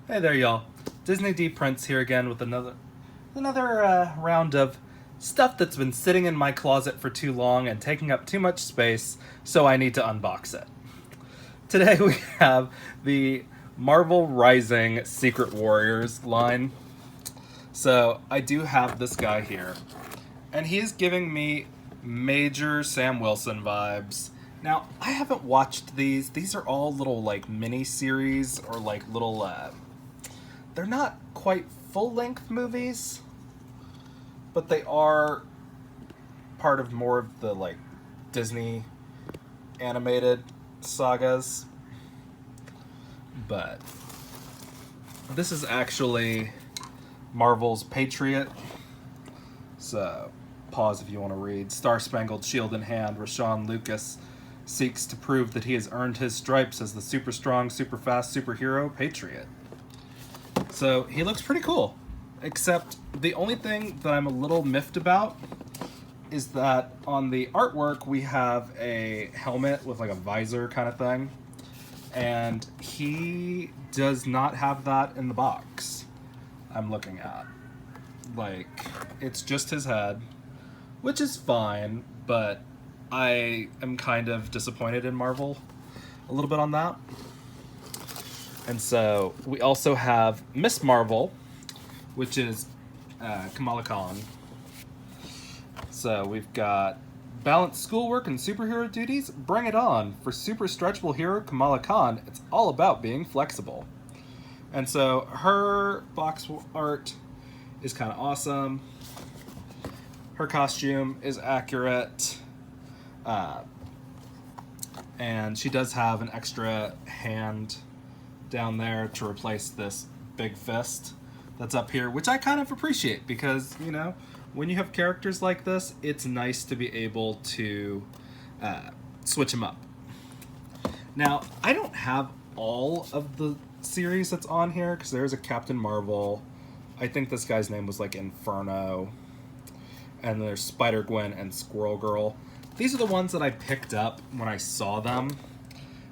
Hey there, y'all. Disney D Prince here again with another round of stuff that's been sitting in my closet for too long and taking up too much space, so I need to unbox it. Today we have the Marvel Rising Secret Warriors line. So I do have this guy here, and he's giving me major Sam Wilson vibes. Now, I haven't watched these. These are all little like mini series or like little they're not quite full-length movies, but they are part of more of the like Disney animated sagas. But this is actually Marvel's Patriot. So pause if you want to read. Star-Spangled Shield in hand, Rashawn Lucas seeks to prove that he has earned his stripes as the super strong, super fast superhero Patriot. So he looks pretty cool, except the only thing that I'm a little miffed about is that on the artwork we have a helmet with like a visor kind of thing, and he does not have that in the box I'm looking at. Like, it's just his head, which is fine, but I am kind of disappointed in Marvel a little bit on that. And so we also have Miss Marvel, which is Kamala Khan. So we've got balanced schoolwork and superhero duties. Bring it on. For super stretchable hero Kamala Khan, it's all about being flexible. And so her box art is kind of awesome. Her costume is accurate. And she does have an extra hand down there to replace this big fist that's up here, which I kind of appreciate because, you know, when you have characters like this, it's nice to be able to switch them up. Now, I don't have all of the series that's on here because there's a Captain Marvel. I think this guy's name was like Inferno. And there's Spider-Gwen and Squirrel Girl. These are the ones that I picked up when I saw them.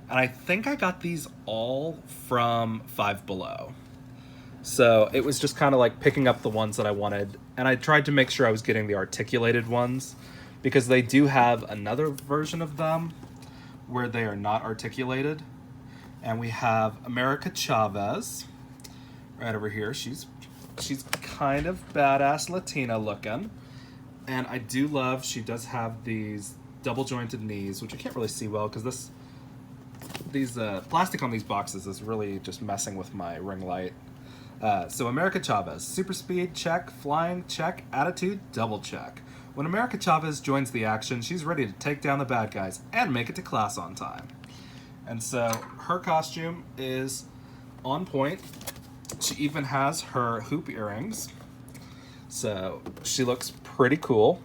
And I think I got these all from Five Below. So it was just kind of like picking up the ones that I wanted. And I tried to make sure I was getting the articulated ones, because they do have another version of them where they are not articulated. And we have America Chavez right over here. She's kind of badass Latina looking. And I do love, she does have these double jointed knees, which I can't really see well because these plastic on these boxes is really just messing with my ring light. So America Chavez, super speed, check, flying, check, attitude, double check. When America Chavez joins the action, she's ready to take down the bad guys and make it to class on time. And so her costume is on point. She even has her hoop earrings. So she looks pretty cool.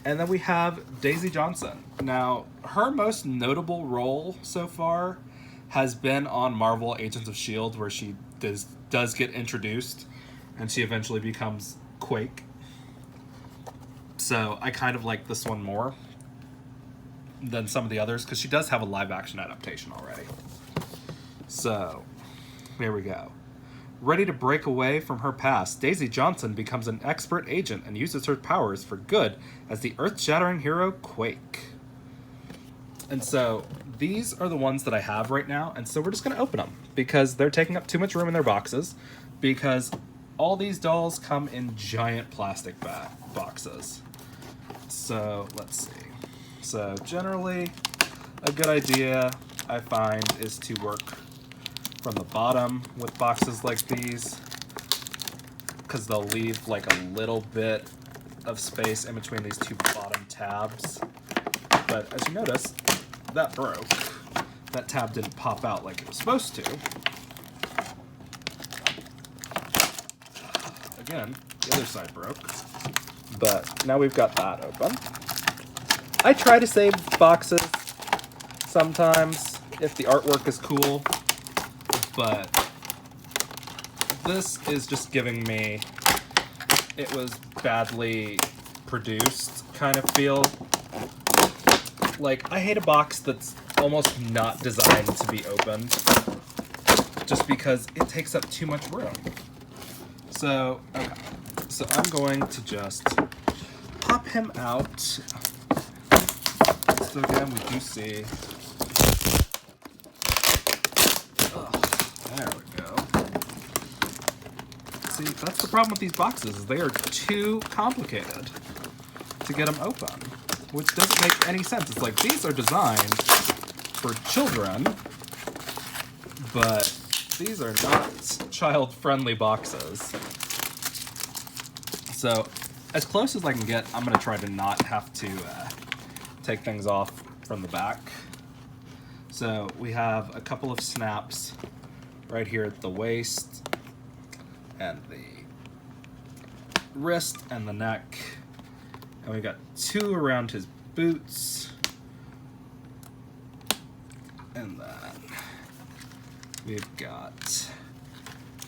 And then we have Daisy Johnson. Now, her most notable role so far has been on Marvel Agents of S.H.I.E.L.D., where she does get introduced, and she eventually becomes Quake. So I kind of like this one more than some of the others, because she does have a live-action adaptation already. So, here we go. Ready to break away from her past, Daisy Johnson becomes an expert agent and uses her powers for good as the earth-shattering hero Quake. And so these are the ones that I have right now, and so we're just going to open them because they're taking up too much room in their boxes, because all these dolls come in giant plastic boxes. So let's see. So generally, a good idea I find is to work from the bottom with boxes like these, because they'll leave like a little bit of space in between these two bottom tabs. But as you notice, that broke. That tab didn't pop out like it was supposed to. Again, the other side broke. But now we've got that open. I try to save boxes sometimes if the artwork is cool, but this is just giving me it was badly produced kind of feel. Like, I hate a box that's almost not designed to be opened. just because it takes up too much room. So, okay. So I'm going to just pop him out. So again, we do see... There we go. See, that's the problem with these boxes, is they are too complicated to get them open, which doesn't make any sense. It's like, these are designed for children, but these are not child-friendly boxes. So, as close as I can get, I'm going to try to not have to take things off from the back. So, we have a couple of snaps right here at the waist, and the wrist, and the neck. And we got 2 around his boots. And then we've got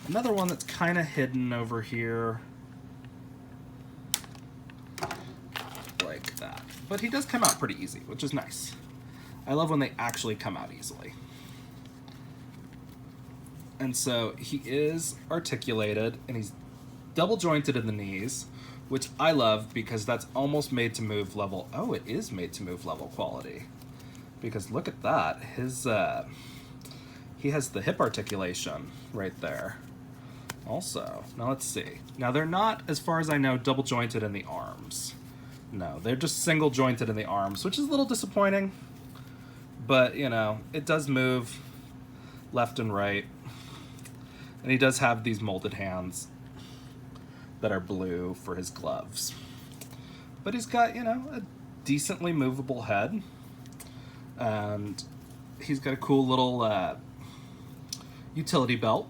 another one that's kind of hidden over here. Like that. But he does come out pretty easy, which is nice. I love when they actually come out easily. And so he is articulated, and he's double jointed in the knees, which I love because that's almost made to move level. Oh, it is made to move level quality. Because look at that. His he has the hip articulation right there. Also, now let's see. Now they're not, as far as I know, double jointed in the arms. No, they're just single jointed in the arms, which is a little disappointing. But, you know, it does move left and right. And he does have these molded hands that are blue for his gloves. But he's got, you know, a decently movable head. And he's got a cool little utility belt.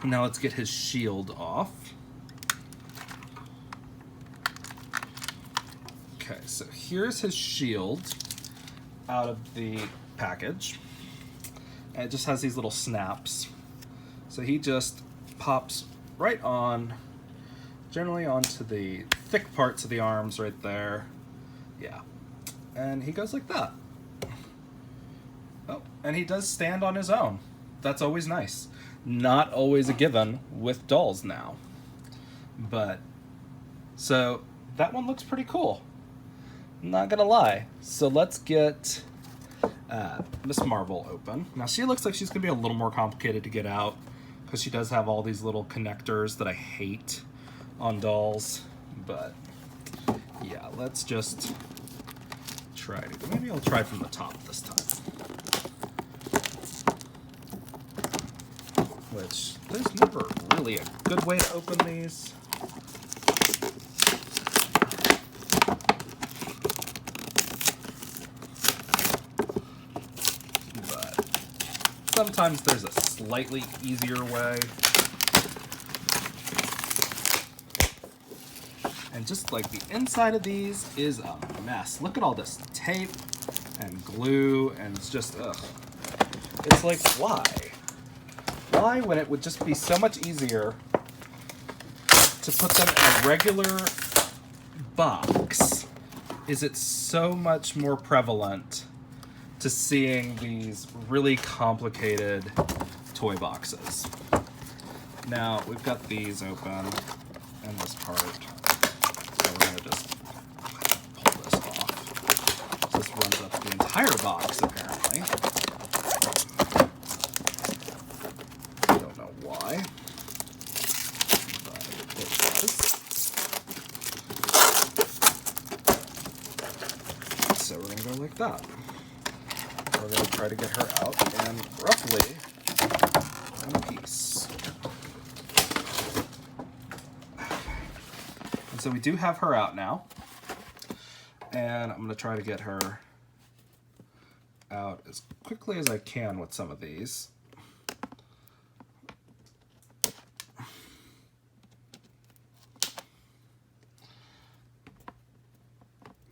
Now let's get his shield off. Okay, so here's his shield out of the package. And it just has these little snaps. So he just pops right on, generally onto the thick parts of the arms right there. Yeah. And he goes like that. Oh, and he does stand on his own. That's always nice. Not always a given with dolls now. But, so that one looks pretty cool. Not gonna lie. So let's get Miss Marvel open. Now she looks like she's gonna be a little more complicated to get out, because she does have all these little connectors that I hate on dolls. But yeah, let's just try to, maybe I'll try from the top this time. Which, there's never really a good way to open these. But sometimes there's a slightly easier way. And just like the inside of these is a mess. Look at all this tape and glue, and it's just, ugh. It's like, why? Why, when it would just be so much easier to put them in a regular box, is it so much more prevalent to seeing these really complicated toy boxes? Now, we've got these open in this part. So we're going to just pull this off. So this runs up the entire box, apparently. I don't know why, but it does. So we're going to go like that. We're going to try to get her out in roughly one piece. And so we do have her out now. And I'm going to try to get her out as quickly as I can with some of these.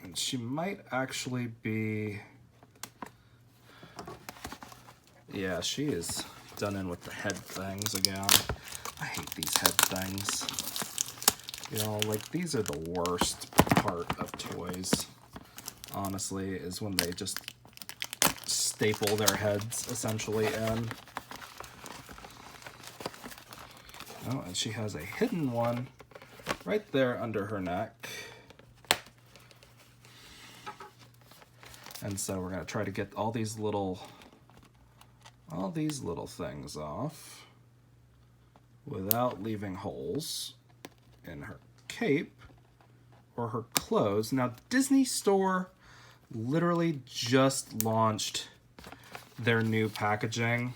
And she might actually be... Yeah, she is done in with the head things again. I hate these head things. You know, like, these are the worst part of toys, honestly, is when they just staple their heads, essentially, in. Oh, and she has a hidden one right there under her neck. And so we're going to try to get all these little things off without leaving holes in her cape or her clothes. Now, Disney Store literally just launched their new packaging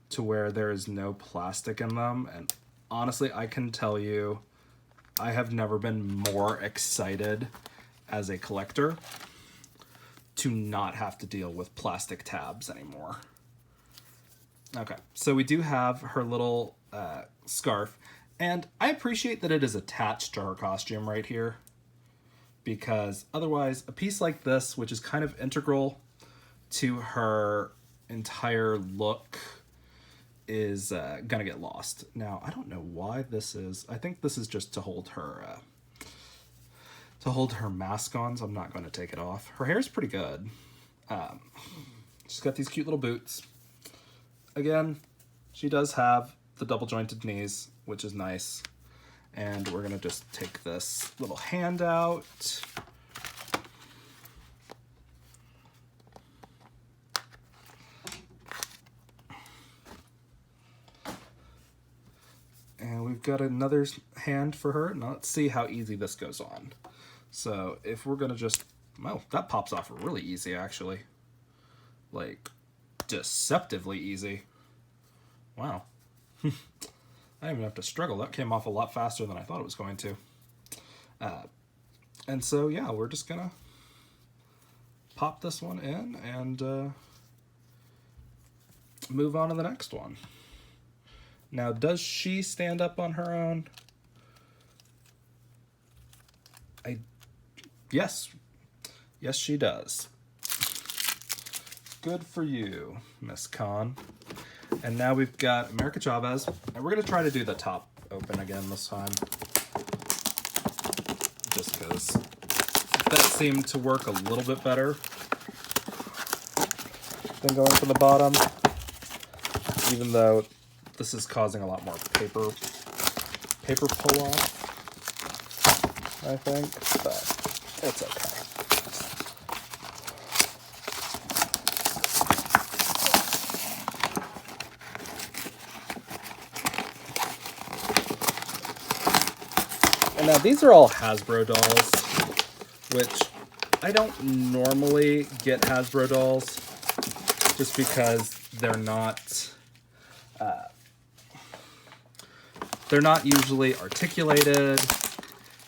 to where there is no plastic in them. And honestly, I can tell you, I have never been more excited as a collector to not have to deal with plastic tabs anymore. Okay, so we do have her little scarf, and I appreciate that it is attached to her costume right here, because otherwise a piece like this, which is kind of integral to her entire look, is gonna get lost. Now, I don't know why this is. I think this is just to hold her mask on, so I'm not going to take it off. Her hair's pretty good. She's got these cute little boots. Again, she does have the double jointed knees, which is nice. And we're gonna just take this little hand out. And we've got another hand for her. Now let's see how easy this goes on. So if we're gonna just, well, that pops off really easy actually. Like, deceptively easy. Wow. I didn't even have to struggle. That came off a lot faster than I thought it was going to. And so, yeah, we're just gonna pop this one in and move on to the next one. Now, does she stand up on her own? Yes. Yes, she does. Good for you, Miss Khan. And now we've got America Chavez, and we're going to try to do the top open again this time. Just because that seemed to work a little bit better than going from the bottom, even though this is causing a lot more paper pull off, I think, but it's okay. And now these are all Hasbro dolls, which I don't normally get Hasbro dolls just because they're not usually articulated,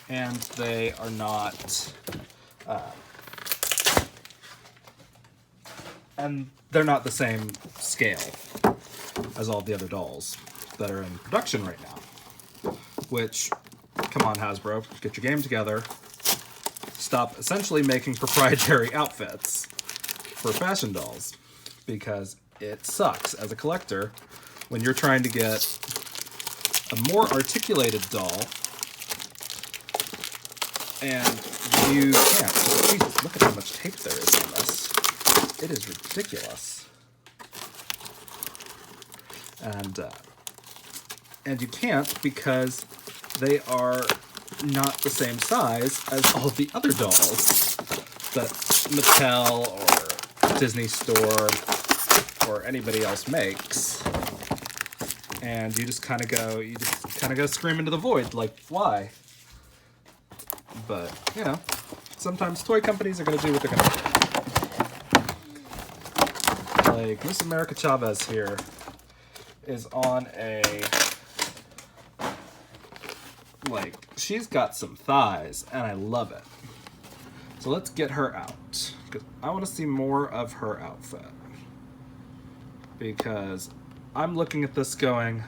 and they are not and they're not the same scale as all the other dolls that are in production right now. Which, come on, Hasbro, get your game together. Stop essentially making proprietary outfits for fashion dolls, because it sucks as a collector when you're trying to get a more articulated doll and you can't. Jesus, look at how much tape there is on this. It is ridiculous. And you can't because they are not the same size as all the other dolls that Mattel or Disney Store or anybody else makes. And you just kind of go scream into the void, like, why? But, you know, sometimes toy companies are going to do what they're going to do. Like, Miss America Chavez here is on a, like, she's got some thighs, and I love it. So let's get her out, because I want to see more of her outfit. Because I'm looking at this going,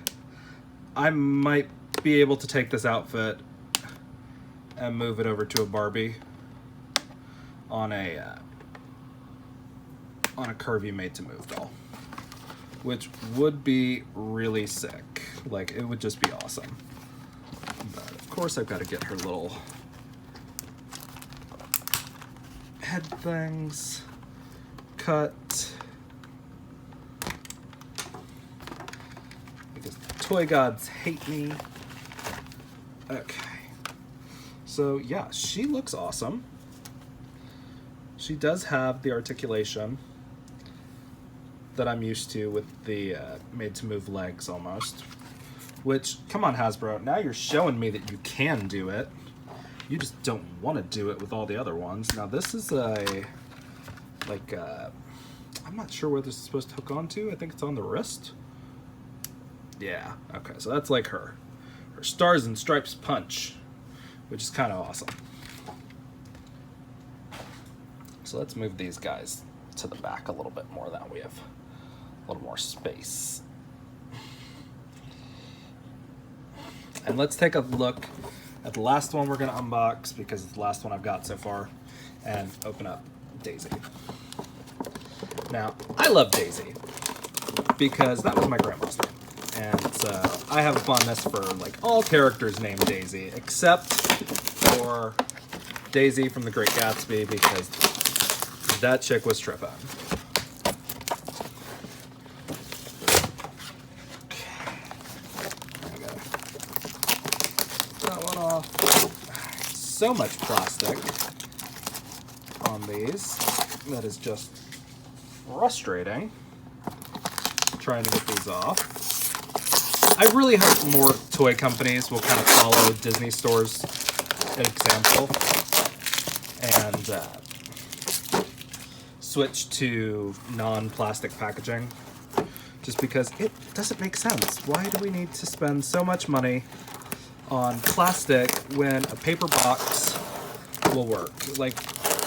I might be able to take this outfit and move it over to a Barbie on a curvy made-to-move doll, which would be really sick. Like, it would just be awesome. But of course I've got to get her little head things cut. toy gods hate me. Okay. So yeah, she looks awesome. She does have the articulation that I'm used to with the made-to-move legs almost. Which, come on Hasbro, now you're showing me that you can do it. You just don't want to do it with all the other ones. Now this is I'm not sure where this is supposed to hook onto. I think it's on the wrist. Yeah, okay, so that's like her Stars and Stripes punch, which is kind of awesome. So let's move these guys to the back a little bit more. That we have a little more space. And let's take a look at the last one we're going to unbox, because it's the last one I've got so far, and open up Daisy. Now, I love Daisy because that was my grandma's name. And so I have a fondness for like all characters named Daisy, except for Daisy from The Great Gatsby, because that chick was tripping. So much plastic on these that is just frustrating trying to get these off. I really hope more toy companies will kind of follow Disney Store's example and switch to non-plastic packaging, just because it doesn't make sense. Why do we need to spend so much money on plastic when a paper box will work? Like,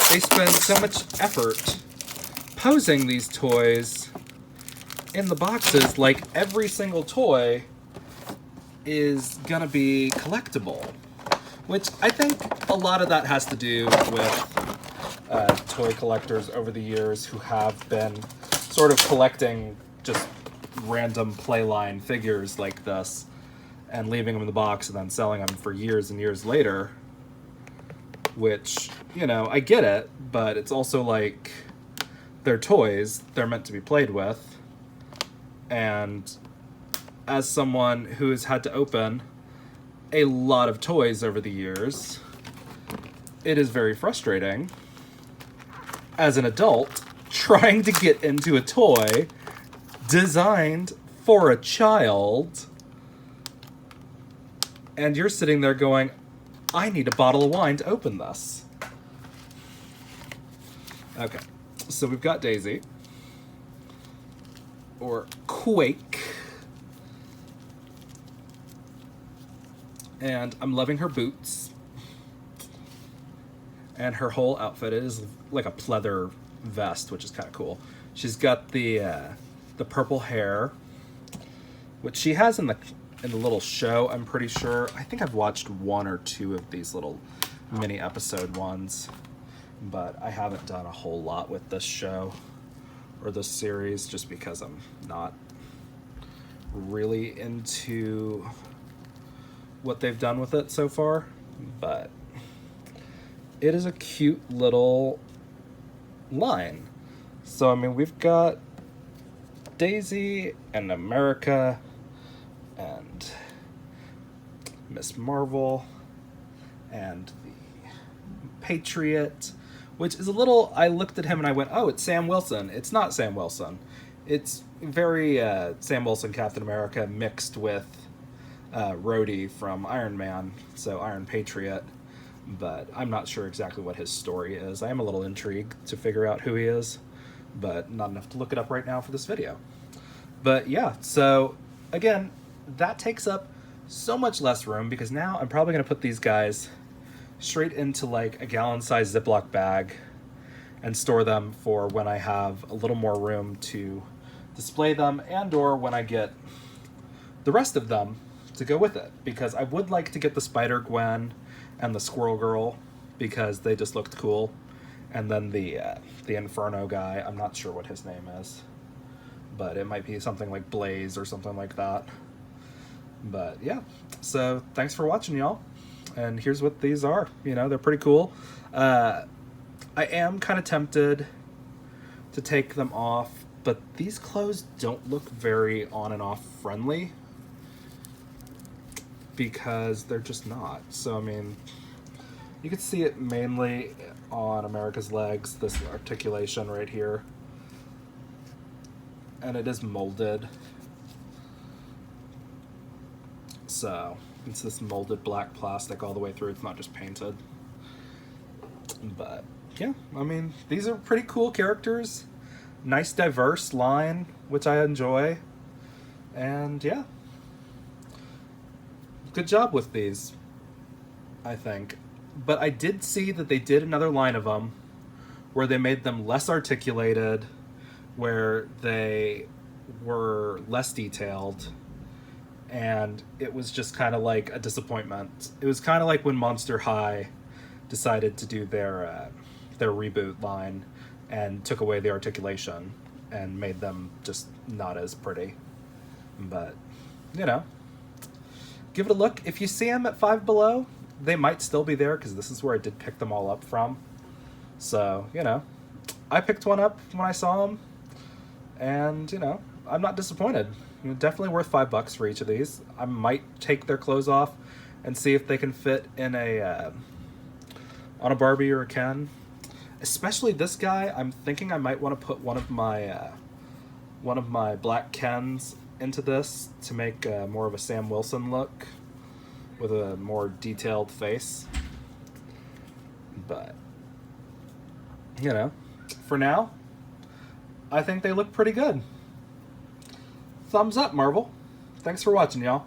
they spend so much effort posing these toys in the boxes, like every single toy is gonna be collectible, which I think a lot of that has to do with toy collectors over the years who have been sort of collecting just random playline figures like this and leaving them in the box and then selling them for years and years later, which, you know, I get it, but it's also like they're toys, they're meant to be played with, and as someone who has had to open a lot of toys over the years, it is very frustrating as an adult trying to get into a toy designed for a child, and you're sitting there going, I need a bottle of wine to open this. Okay, so we've got Daisy, or Quake, and I'm loving her boots, and her whole outfit is like a pleather vest, which is kind of cool. She's got the purple hair, which she has in the little show, I'm pretty sure. I think I've watched one or two of these little mini episode ones, but I haven't done a whole lot with this show or this series just because I'm not really into what they've done with it so far. But it is a cute little line. So, I mean, we've got Daisy and America and Miss Marvel and the Patriot, which is a little, I looked at him and I went, oh, it's Sam Wilson. It's not Sam Wilson. It's very Sam Wilson Captain America mixed with Rhodey from Iron Man, so Iron Patriot, but I'm not sure exactly what his story is. I am a little intrigued to figure out who he is, but not enough to look it up right now for this video. But yeah, so again, that takes up so much less room, because now I'm probably going to put these guys straight into like a gallon-sized Ziploc bag and store them for when I have a little more room to display them, and or when I get the rest of them to go with it, because I would like to get the Spider-Gwen and the Squirrel Girl because they just looked cool, and then the Inferno guy, I'm not sure what his name is, but it might be something like Blaze or something like that. But yeah, so thanks for watching, y'all, and here's what these are. You know, they're pretty cool. I am kind of tempted to take them off, but these clothes don't look very on and off friendly. because they're just not. So, I mean, you can see it mainly on America's legs, this articulation right here. And it is molded. So, it's this molded black plastic all the way through. It's not just painted. But, yeah, I mean, these are pretty cool characters. Nice, diverse line, which I enjoy. And, yeah. Good job with these, I think. But I did see that they did another line of them where they made them less articulated, where they were less detailed, and it was just kind of like a disappointment. It was kind of like when Monster High decided to do their reboot line and took away the articulation and made them just not as pretty. But, you know, give it a look. If you see them at Five Below, they might still be there because this is where I did pick them all up from. So, you know, I picked one up when I saw them, and, you know, I'm not disappointed. Definitely worth $5 for each of these. I might take their clothes off and see if they can fit in a on a Barbie or a Ken. Especially this guy, I'm thinking I might want to put one of my black Kens into this to make more of a Sam Wilson look with a more detailed face. But, you know, for now, I think they look pretty good. Thumbs up, Marvel. Thanks for watching, y'all.